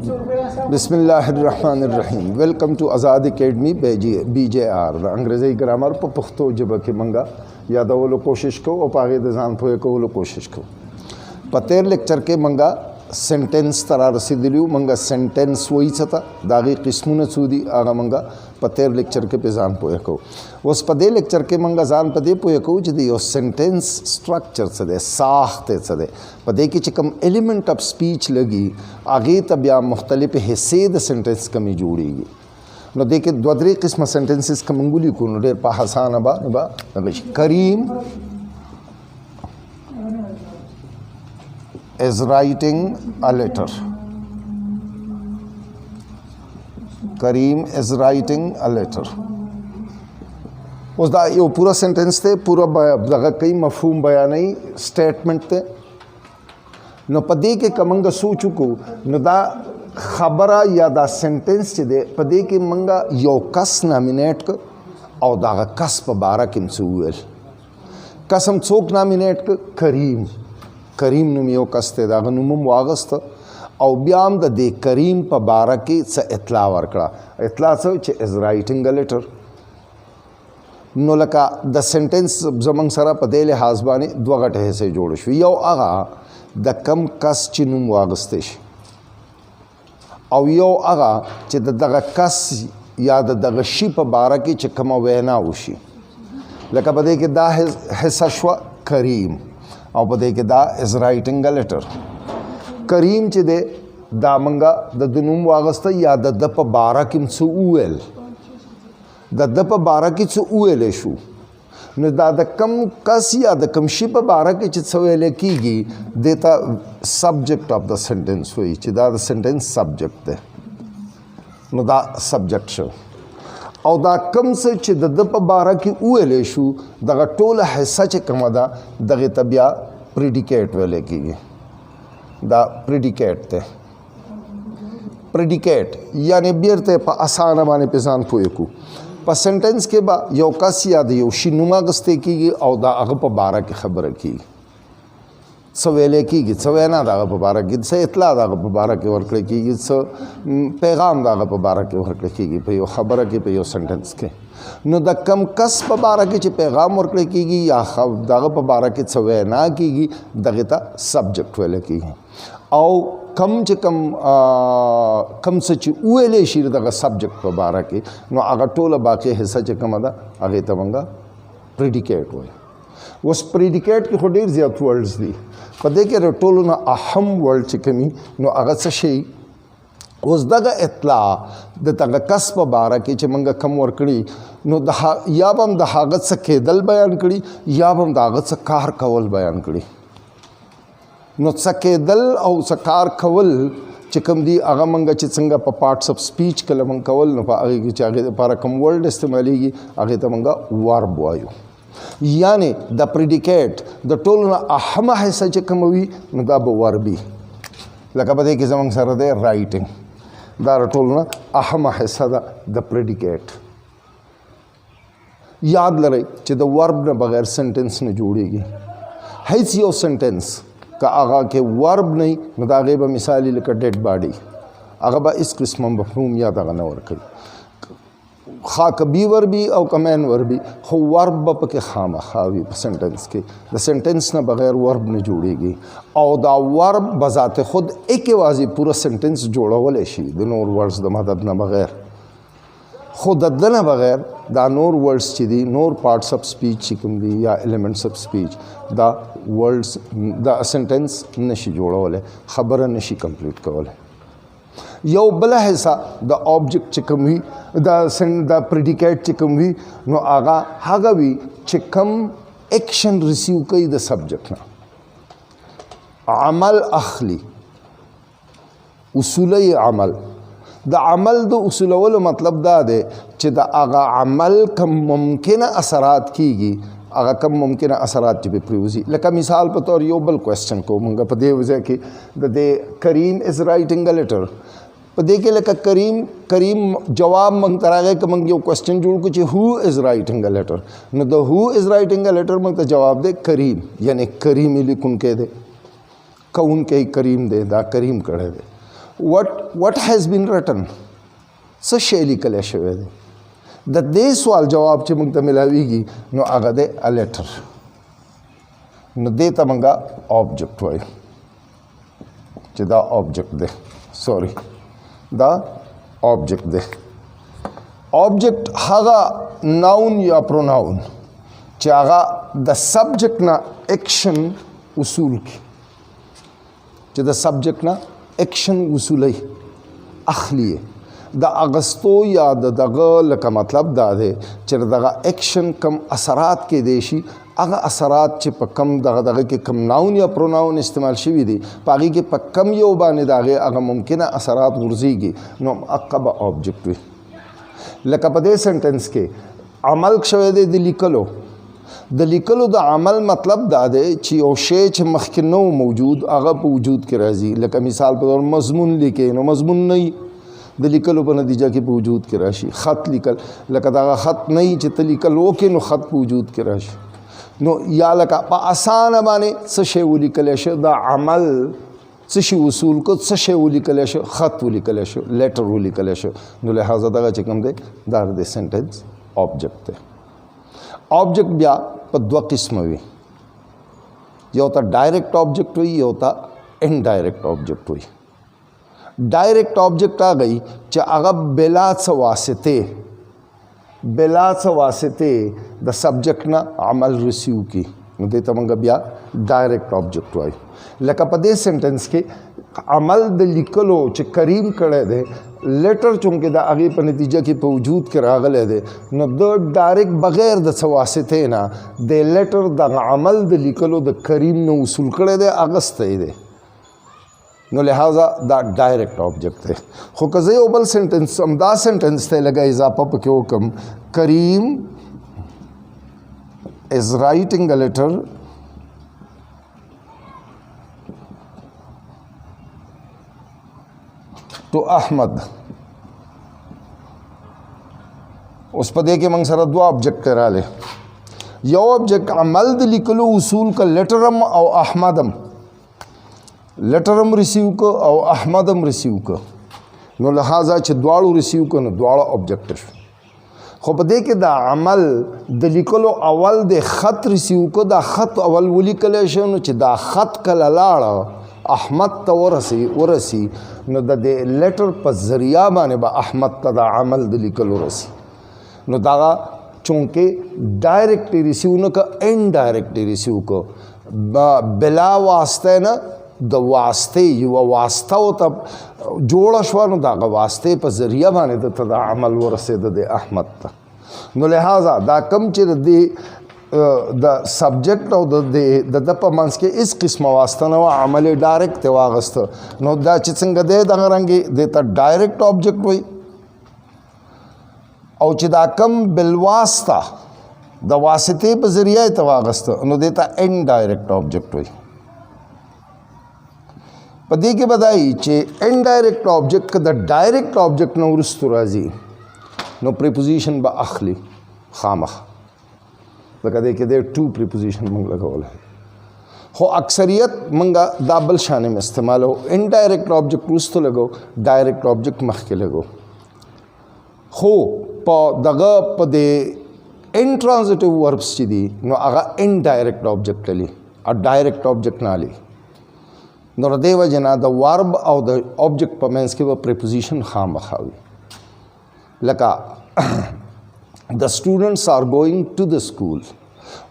बिस्मिल्लाहिर्रहमानिर्रहीम। Welcome to Azad Academy BJR द अंग्रेज़ी ग्रामर पर पुख्तो जब के मंगा यादवलो कोशिश को और पागे दजान पोए को वो कोशिश को पतेर लेक्चर के मंगा सेंटेंस तरा रसीदिलियो मंगा सेंटेंस वही छता दागी किस्मों ने सूदी आगा मंगा पतेर लेक्चर के पेजान पोए को उस पदे लेक्चर के मंगा जान पदे पोए को जदी यो सेंटेंस स्ट्रक्चर सदे साख्ते सदे पदे की चिकम एलिमेंट ऑफ स्पीच लगी आगे तब या मुख्तलिफ हिस्से द सेंटेंस कमी जोड़ेगी न देखे द्वदरी किस्म सेंटेंसेस कमंगुली को न पा हसान अबा नबा करीम is writing a letter. Kareem is writing a letter. उस दा यो पूरा सेंटेंस थे पूरा जगह कई मफहूम बयानी स्टेटमेंट थे न पदे के कमंगा सोचू को न दा खबरा या दा सेंटेंस चे दे पदे के मंगा यो कस नामिनेट को और दा कस पर बारा किम सुएल कसम चोक नामिनेट को करीम करीम नुम यो कस्ते दाग नुम वागस्त और ब्याम द दे करीम प बारा के स इतला वर्कड़ा इतला स च इज राइटिंग अ लेटर नो लका द सेंटेंस जमंग सरा पदेले हाजबानी द्वगट है से जोड़श यो आगा द कम कस च नुम वागस्तेश और यो आगा च दगा कस या दगा शी प बारा के च कमा वहना उशी लका पदे के दा है सशवा करीम और पदे के दा इज राइटिंग अ लेटर करीम चे दे दा मंगा द दुनुम वागस्ता या द दप बारा किम सु उएल द दप बारा की सु उएल शु न दा द कम कस या द कम शिप बारा के चित्सवेले कीगी देता सब्जेक्ट ऑफ द सेंटेंस हुई चे दा द सेंटेंस सब्जेक्ट दे न दा सब्जेक्ट शो और दा कम से च दप बारा की उएले शु दगा टोला हिस्सा च कमदा दगे तबिया प्रेडिकेट वेले की दा प्रेडिकेट ते प्रेडिकेट यानी बिरते प आसान माने पेजान पोयकू प सेंटेंस के बा यो कस याद यो शिनुमा गस्ते की और दा अग प बारा की खबर की सवेले की सवेना दागा प बारा की से इतला दागा प बारा के वर्कड़े की स पैगाम दागा प बारा के वर्कड़े की पे यो खबर के पे यो सेंटेंस के नो द कम कस प बारा के च पैगाम वर्कड़े की या दागा प बारा के सवेना की दगता सब्जेक्ट वाले की और कम च कम से च उएले शीर दगा सब्जेक्ट प बारा के नो आगा टोला बाकी हिस्सा च कम दा आगे तमंगा प्रेडिकेट हुए उस प्रेडिकेट के खुदेर ज़्यादा वर्ड्स दी पदे के रटोलो ना अहम वर्ड चिकमी नो अगर से शे उस दगा इतला द तगा कस्ब बारा के चमंगा कम वर्कड़ी नो दहा या बम दहागत से केदल बयान करी या बम दागत से कार कवल बयान करी नो सकेदल और सकार कवल चिकम दी आगा मंगा चित्संगा प पार्ट्स ऑफ स्पीच कलमंग कवल न पा आगे की चागे पारा कम वर्ड इस्तेमाली की आगे तमंगा वर्ब वायु यानी द प्रेडिकेट द टोलना अहम है सच कमवी न द वर्बी लका बदे की जमंग सर दे राइटिंग द टोलना अहम है सदा द प्रेडिकेट याद लरे च द वर्ब न बगैर सेंटेंस न जोड़ेगी है यो सेंटेंस का आगा के वर्ब नहीं न दागे ब मिसाली लका डेड बॉडी आगा बा इस किस्म मफहूम याद आगा न वर्क खा कबी वर्बी और कमैन वर्बी हो वर्ब बप के खामा खावी सेंटेंस के द सेंटेंस न बगैर वर्ब न जोड़ेगी और द वर्ब बजाते खुद एक वाजी पूरा सेंटेंस जोड़ा वाले she the NOR words the मदद न बगैर खुद न बगैर द नोर वर्ड्स चिदी नोर पार्ट्स ऑफ स्पीच चिकम दी या elements of speech the words the sentence नशी जोड़ा वाले खबर नशी कंप्लीट का वाले यो बला हिस्सा द ऑब्जेक्ट चिकम हुई द प्रेडिकेट चिकम हुई नो आगा हागा भी चिकम एक्शन रिसीव कई द सब्जेक्ट ना अमल अखली उसूल अमल द अमल द उसूल वाला मतलब दा दे च द आगा अमल कम मुमकिन असरात कीगी आगा कम मुमकिन असरात जब प्रूजी लका मिसाल पर तौर यो बल क्वेश्चन को मंगा पदे वजह कि दे करीम इज राइटिंग अ लेटर पदे के लका करीम जवाब मंग तरा गए कि मंग यो क्वेश्चन जोड़ कुछ who is writing a letter न the who is writing a letter मंग तो जवाब दे करीम यानी करीम लिखुन के दे कौन के करीम दे दा करीम कड़े दे what has been written څه شی لیکلی شوی دی د دې سوال جواب چې موږ ته ملاویږي نو هغه دی a letter نو دې ته موږ object وایو چې دا object دی دا object دی object هغه noun یا pronoun چې هغه د subject نه action اصول کی چې د subject نه action اصولي اخلي د اغستو یا دغه لکه مطلب دا دی چې دغه اکشن کم اثرات کې دی شي هغه اثرات چې په کم دغه کې کم ناون یا پروناون استعمال شوي دي په هغې کې په کم یو باندې د هغې هغه ممکنه اثرات غورځېږي نو هغه به آبجکټ وي لکه په دې سنټنس کې عمل شوی دی د لیکلو د عمل مطلب دا دی چې یو شی چې مخکې نه موجود هغه په وجود کې راځي لکه مثال په ډول مضمون لیکې نو مضمون نه د لیکلو په نتیجه کې په وجود کې راشي خط لیکل لکه دا خط نه چې ته لیکل وکې نو خط په وجود کې راشي نو یا لکه په اسانه باندې څه شی ولیکلی شو دا عمل څه شی اصول کو څه شی ولیکلی شو خط ولیکلی شو لیټر ولیکلی شو نو لہذا دغه چې کوم دی دا د سنټنس آبجکټ دی آبجکټ بیا په دوه قسمه وي یو ته ډایرکټ آبجکټ وي یو ته انډایرکټ آبجکټ وي ډایرکټ آبجکټ هغه چې هغه بلا څه واسطې د سبجیکټ نه عمل ریسیو کی نو دې ته موږ بیا ډایرکټ آبجکټ وایو لکه په دې سنټنس کې عمل د لیکلو چې کریم کړی دی لیټر چونکې د هغې په نتیجه کې په وجود کې راغلی دی نو د ډایرکټ بغیر د څه واسطې نه د لیټر دغه عمل د لیکلو د کریم نه وصول کړی دی اغستی دی نو لہذا دا ډایرکټ آبجکټ دی خو که زه یو بل سنټنس همدا سنټنس ته لږه اضافه پکې وکړم کریم is writing a letter to Ahmad اوس په دې کې موږ سره دوه آبجکټ راغلي یو آبجکټ عمل د لیکلو اصول کا لیټرم او احمدم لیټرم ریسیو کو او احمدم ریسیو کو نو لہذا چې دواړو ریسیو کو نو دواړه آبجکټ شو خو په دې کې دا عمل د لیکلو اول د خط ریسیو کو دا خط اول ولیکلی شو نو چې دا خط کله لاړه احمد ته ورسی نو د دې لیټر په ذریعہ باندې به احمد ته دا عمل د لیکلو رسی نو دا چونکې ډایرکټ ریسیو نه که انډایرکټ ریسیو کو بلا واسطه نه د واسطې یوه واسطه ورته جوړه شوه نو د هغه واسطې په ذریعه باندې دته دا عمل ورسېده د احمد ته نو لہذا دا کم چې د سبجیکټ او د په منځ کې هېڅ قسمه واسطه نه وه عمل یې ډایرکټ دی واغسته نو دا چې څنګه دی دغه رنګې دې ته ډایرکټ آبجکټ وایي او چې دا کم بالواسطه د واسطې په ذریعه یې ته واغسته نو دې ته انډایرکټ آبجکټ وایي په دې کې به دا وي چې انډایرکټ آبجکټ که د ډایرکټ آبجکټ نه وروستو راځي نو پریپوزیشن به اخلي خامخ لکه دې کې د ټو پریپوزیشن موږ لګولی خو اکثریت موږ دا بل شانې م استعمالو انډایرکټ آبجکټ وروستو لګو ډایرکټ آبجکټ مخکې لګو خو په دغه په د انټرانزټیو وربس چې دي نو هغه انډایرکټ آبجکټ لي ډایرکټ آبجکټ نه لي نو د دې وجې نه د ورب او د آبجکټ په منځ کې به پریپوزیشن خامخا وي لکه د اسټوډنټس آر ګوینګ ټو د سکول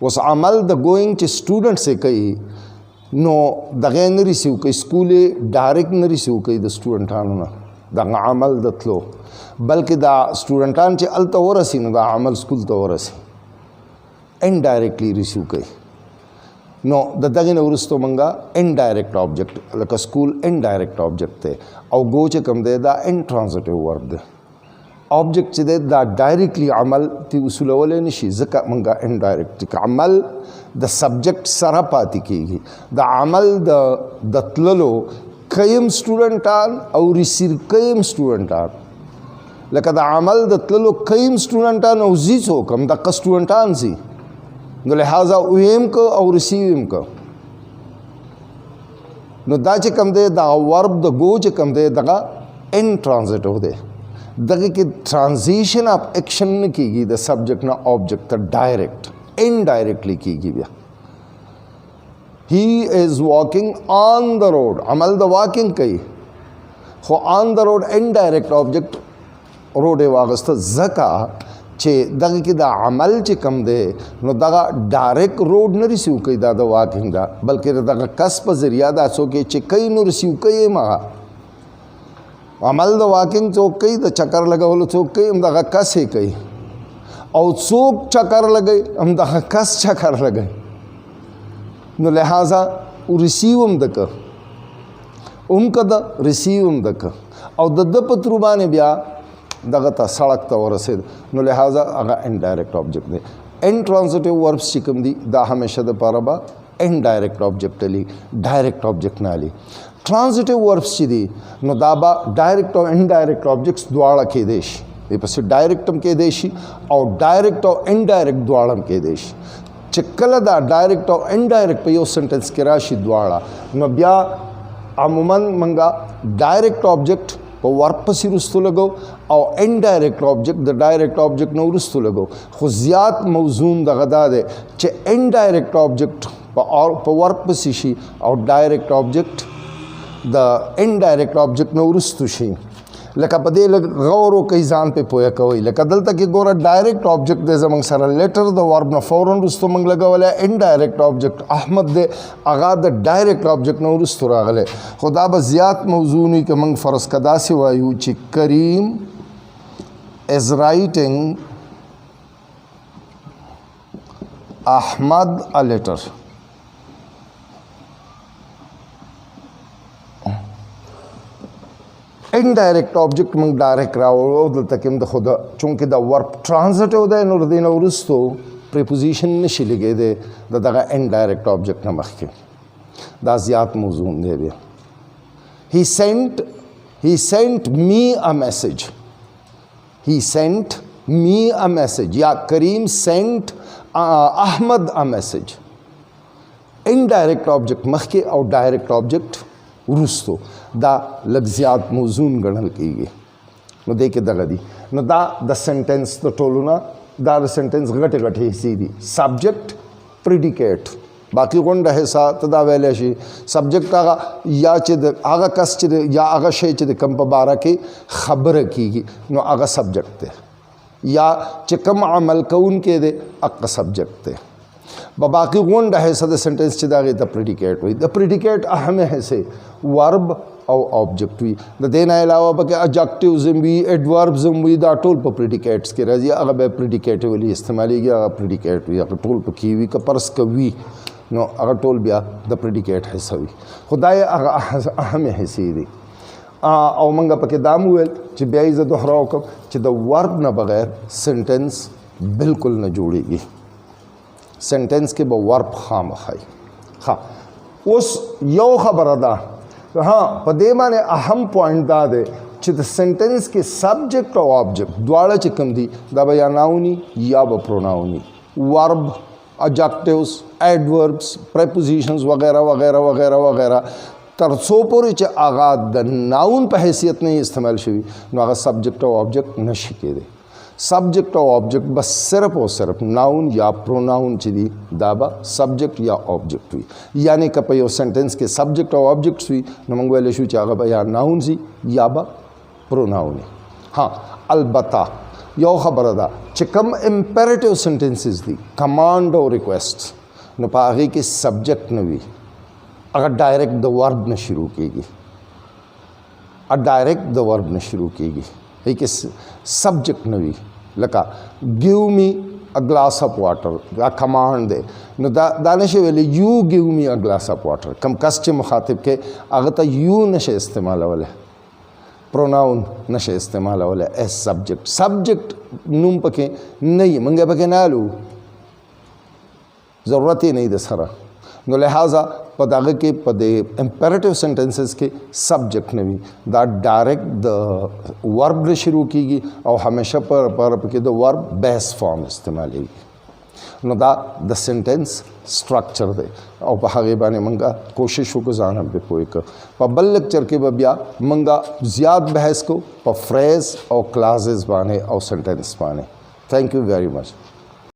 اوس عمل د ګوینګ چې اسټوډنټس یې کوي نو دغه نه ریسیو کوي سکول یې ډایرکټ نه ریسیو کوي د اسټوډنټانو نه دغه عمل د تلو بلکې دا اسټوډنټان چې هلته ورسي نو دا عمل سکول ته ورسي انډایرکټلی ریسیو کوي نو د دغې نه وروستو موږ انډایرکټ آبجکټ لکه سکول انډایرکټ آبجکټ دی او ګو چې کوم دی دا انټرانزټیو ورب دی آبجکټ چې دی دا ډایرکټلی عمل تی وصولولی نه شي ځکه موږ انډایرکټ عمل د سبجیکټ سره پاتې کېږي د عمل د تللو کیم سټوډنټان او ریسیو کیم سټوډنټان لکه د عمل د تللو کیم سټوډنټان او زی څوک هم دقه سټوډنټان زی نو لہذا ویم کو او ریسیو هم کو نو دا چې کوم دی دا ورب د گو چې کوم دی دغه ان ټرانزټیو دی دغه کې ټرانزیشن اف ایکشن نه کیږي د سبجیکټ نه آبجیکټ ته ډایرکټ انډایرکټلی کیږي بیا he is walking on the road عمل د واکنګ کوي خو on the road indirect object روډ یې واغسته ځکه چې دغه کې د عمل چې کم دی نو دغه ډایرکټ روډ نه ریسیو کوي دا د واکنګ دا بلکې دغه کس په ذریعه دا څوک چې کوي نو ریسیو کوي ما عمل د واکنګ څوک کوي د چکر لګولو څوک کوي همدغه کس یې کوي او څوک چکر لګوي همدغه کس چکر لګوي نو لہذا ریسیو هم دکه که ریسیو هم دکه او د په ترو باندې بیا دغه ته سړک ته ورسېد نو لہذا هغه انډایرکټ آبجیکټ دی انټرانزټیو وربس چې کوم دي دا همیشه دپاره به انډایرکټ آبجیکټ علی ډایرکټ آبجیکټ نه علی ټرانزټیو وربس چې دي نو دا به ډایرکټ او انډایرکټ آبجیکټس دواړه کېدی شي پسې ډایرکټ هم کېدی شي او ډایرکټ او انډایرکټ دواړه هم کېدی شي چې کله دا ډایرکټ او انډایرکټ په یو سنټنس کې راشي دواړه نو بیا عموما منګه ډایرکټ آبجیکټ په ورب پسې وروستو لګو او انډایرکټ آبجیکټ د ډایرکټ آبجیکټ نه وروستو لګو خو زیات موزون دغه دا دی چې انډایرکټ آبجیکټ په ورب پسې شي او ډایرکټ آبجیکټ د انډایرکټ آبجیکټ نه وروستو شي لکه په دې لږ غور وکړئ ځان پې پوهه کوئ لکه دلته کې ګوره ډایرکټ آبجیکټ دی زموږ سره لیټر د ورب نه فوراً وروستو موږ لګولی انډایرکټ آبجیکټ احمد دی هغه د ډایرکټ آبجیکټ نه وروستو راغلی خو دا به زیات موضوع وي که موږ فرض که داسې وایو چې کریم از رایټینګ احمد ا لیټر انډایرکټ آبجیکټ موږ ډایرکټ راوړو دلته کې هم د خود چونکې د ورب ټرانزټیو دی نو د دې نه وروستو پریپوزیشن نشي لګېدی د دغه انډایرکټ آبجیکټ نه مخکې دا زیات موضوع دی بیا he sent me a message یا کریم sent احمد a message انډایرکټ آبجیکټ مخکې او ډایرکټ آبجیکټ وروستو دا لږ زیات موزون ګڼل کېږي نو دې کې دغه دي نو دا د سنټنس د ټولو نه دا د سنټنس غټې غټې حصې دي سبجیکټ پریډیکیټ باقي غونډه حصہ ته دا ویلی شي سبجیکټ هغه یا چې د هغه کس چې یا هغه شی چې د کم په باره کې خبره کېږي نو هغه سبجیکټ دی یا چې کم عمل کوونکی دی هغه سبجیکټ دی باقي غونډه حصہ د سنټنس چې د هغې ته پریډیکیټ وي د پریډیکیټ اهمې حصې ورب او آبجیکټ وي د دې نه علاوه پکې اجکټیوز هم وي ایډوربز هم وي دا ټول په پریډیکیټس کې راځي هغه به پریډیکیټیولی استعمالیږي هغه پریډیکیټ وي هغه ټول پکې وي که پرس که وي نو هغه ټول بیا د پریډیکیټ حصه وي خو دا یې هغه اهمې حصې دي او موږ پکې دا هم وویل چې بیا یې زه دوهراو کړم چې د ورب نه بغیر سنټنس بالکل نه جوړېږي سنټنس کې به ورب خامخا ښه اوس یو خبره ده په دې باندې اهم پوینټ دا دی چې د سنټنس کې سبجیکټ او آبجیکټ دواړه چې کوم دي دا به یا ناوني یا به پروناوني ورب اجکټیوز ایډوربس پریپوزیشنز وغیرہ وغیرہ وغیرہ وغیرہ تر څو پورې چې هغه د ناون په حیثیت نه استعمال شوي نو هغه سبجیکټ او آبجیکټ نشي کېدی سبجیکٹ او آبجیکٹ بس صرف اور صرف ناؤن یا پروناؤن چې دي دا به سبجیکٹ یا آبجیکٹ وي یعنی که په یو سنټنس کې سبجیکٹ او آبجیکټس وي نو موږ ویلی شو چې هغه به یا ناؤن وي یا به پروناؤن وي ها البته یو خبره ده چې کوم امپیریټیو سنټنسز دي کمانډ او ریکویسټ نو په هغې کې سبجیکٹ نه وي هغه ډایرکټ د ورب نه شروع کېږي ډایرکټ د ورب نه شروع کېږي هغې کې سبجیکٹ نه وي لکه ګیو می ا ګلاس اف واټر دا کمانډ دی نو دا نشي ویلی یو ګیو می ا ګلاس اف واټر کم کس چې مخاطب کې هغه ته یو نشي استعمالولی پروناؤن نشي استعمالولی ایز سبجیکٹ سبجیکٹ نوم پکې نه وي موږ پکې نه الو ضرورت یې نه وي د سره نو لہٰذا په دغه کې په د امپیریټیو سنټنسز کې سبجیکټ نه وي دا ډایرکټ د ورب نه شروع کېږي او همیشه په کې د ورب بیس فارم استعمالیږي نو دا د سنټنس स्ट्रक्चर दे और पहागे बाने मंगा कोशिश को जाना बे पोई कर पर बल लेक्चर के बबिया मंगा ज़्यादा बहस को पर फ्रेज और क्लासेस बाने और सेंटेंस बाने। Thank you very much.